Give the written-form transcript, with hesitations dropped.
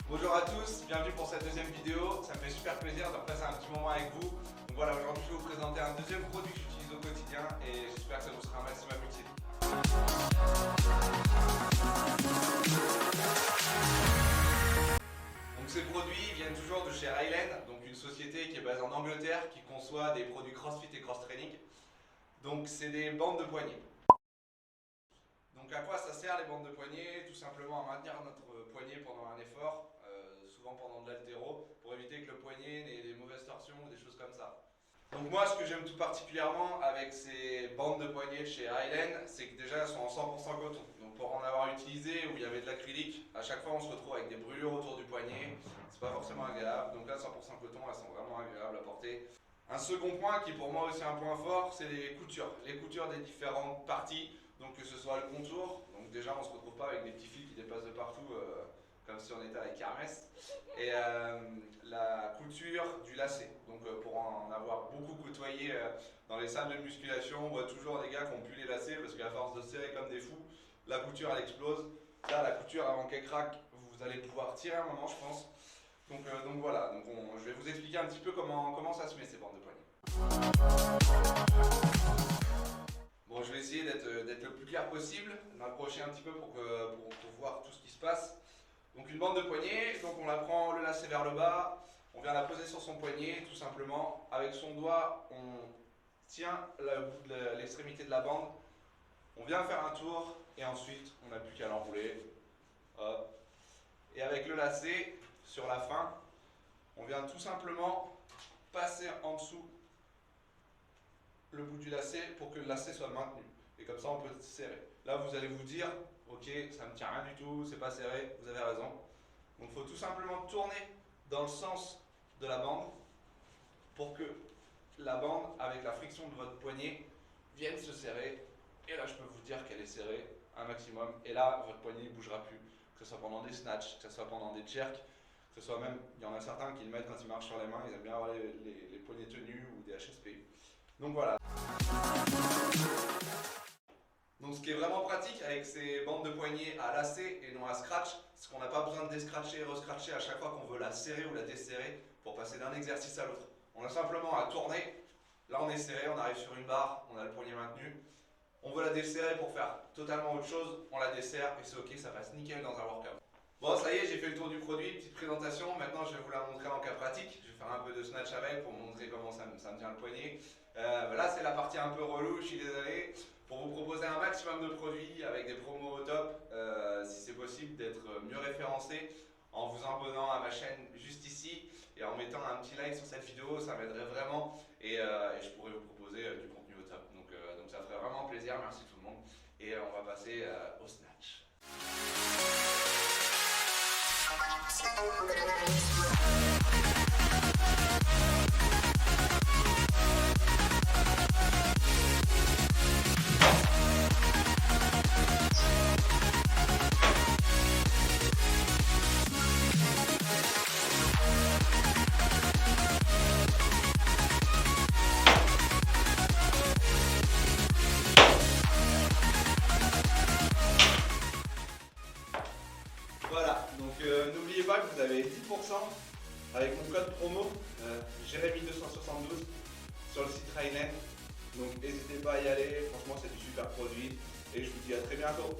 Bonjour à tous, bienvenue pour cette deuxième vidéo. Ça me fait super plaisir de repasser un petit moment avec vous. Donc voilà, aujourd'hui je vais vous présenter un deuxième produit que j'utilise au quotidien et j'espère que ça vous sera un maximum utile. Donc ces produits viennent toujours de chez Highland, donc une société qui est basée en Angleterre qui conçoit des produits CrossFit et Cross Training. Donc c'est des bandes de poignets. Donc à quoi ça sert les bandes de poignet? Tout simplement à maintenir notre poignet pendant un effort, souvent pendant de l'haltéro, pour éviter que le poignet n'ait des mauvaises torsions ou des choses comme ça. Donc moi ce que j'aime tout particulièrement avec ces bandes de poignet de chez Highland, c'est que déjà elles sont en 100% coton. Donc pour en avoir utilisé où il y avait de l'acrylique, à chaque fois on se retrouve avec des brûlures autour du poignet, c'est pas forcément agréable. Donc là 100% coton, elles sont vraiment agréables à porter. Un second point qui est pour moi aussi un point fort, c'est les coutures. Les coutures des différentes parties, donc que ce soit le contour, donc déjà on se retrouve pas avec des petits fils qui dépassent de partout comme si on était avec Hermès, et la couture du lacet. Donc pour en avoir beaucoup côtoyé dans les salles de musculation, on voit toujours des gars qui ont pu les lacets parce qu'à force de serrer comme des fous, la couture elle explose. Là la couture avant qu'elle craque, vous allez pouvoir tirer un moment je pense. Donc voilà, donc je vais vous expliquer un petit peu comment ça se met ces bandes de poignet. Bon, je vais essayer d'être le plus clair possible, m'approcher un petit peu pour voir tout ce qui se passe. Donc une bande de poignet, donc on la prend le lacet vers le bas, on vient la poser sur son poignet tout simplement. Avec son doigt, on tient l'extrémité de la bande, on vient faire un tour et ensuite on n'a plus qu'à l'enrouler. Hop. Et avec le lacet, sur la fin, on vient tout simplement passer en dessous le bout du lacet pour que le lacet soit maintenu. Et comme ça, on peut serrer. Là, vous allez vous dire, ok, ça ne me tient rien du tout, c'est pas serré, vous avez raison. Donc, il faut tout simplement tourner dans le sens de la bande pour que la bande, avec la friction de votre poignet, vienne se serrer. Et là, je peux vous dire qu'elle est serrée un maximum. Et là, votre poignet ne bougera plus. Que ce soit pendant des snatchs, que ce soit pendant des jerks, que ce soit même, il y en a certains qui le mettent quand ils marchent sur les mains, ils aiment bien avoir les poignets tenus ou des HSP. Donc voilà. Donc ce qui est vraiment pratique avec ces bandes de poignet à lacet et non à scratch, c'est qu'on n'a pas besoin de descratcher et rescratcher à chaque fois qu'on veut la serrer ou la desserrer pour passer d'un exercice à l'autre. On a simplement à tourner, là on est serré, on arrive sur une barre, on a le poignet maintenu. On veut la desserrer pour faire totalement autre chose, on la desserre et c'est ok, ça passe nickel dans un workout. Bon, ça y est, j'ai fait le tour du produit, petite présentation. Maintenant, je vais vous la montrer en cas pratique. Je vais faire un peu de snatch avec pour vous montrer comment ça me tient le poignet. Là, c'est la partie un peu relou, je suis désolé. Pour vous proposer un maximum de produits avec des promos au top, si c'est possible d'être mieux référencé en vous abonnant à ma chaîne juste ici et en mettant un petit like sur cette vidéo, ça m'aiderait vraiment et je pourrais vous proposer du contenu au top. Donc ça ferait vraiment plaisir, merci tout le monde. Et on va passer au snatch. Voilà, donc n'oubliez pas que vous avez 10% avec mon code promo Jérémy272 sur le site Highland. Donc n'hésitez pas à y aller, franchement c'est du super produit et je vous dis à très bientôt.